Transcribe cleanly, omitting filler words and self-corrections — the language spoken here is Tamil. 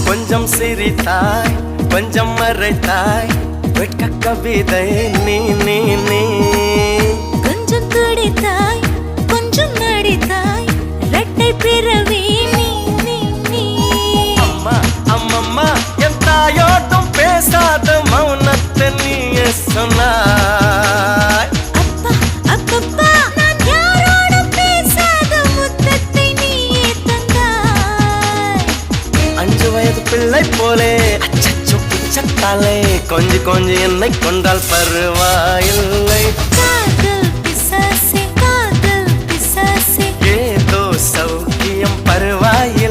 கொஞ்சம் சிரித்தாய் கொஞ்சம் மறைத்தாய் வெட்க கவிதை நீ நீ நீ கொஞ்சம் துடித்தாய் கொஞ்சம் நடித்தாய் இரட்டை பிறவி நீ நீ நீ அம்மா அம்மம்மா என் தாயோட்டும் பேசாத மௌனத்தை நீயே சொன்னாய் அப்பா அப்பப்பா நான் யாரோடும் பேசாத முத்தத்தை நீயே தந்தாய் 5 வயது பிள்ளை போலே அச்சச்சோ பிச்சத்தாலே கொஞ்சி கொஞ்சி என்னை கொண்டால் பருவாயில்லை காதல் பிசாசே ஏதோ சௌக்கியம் பருவாயில்லை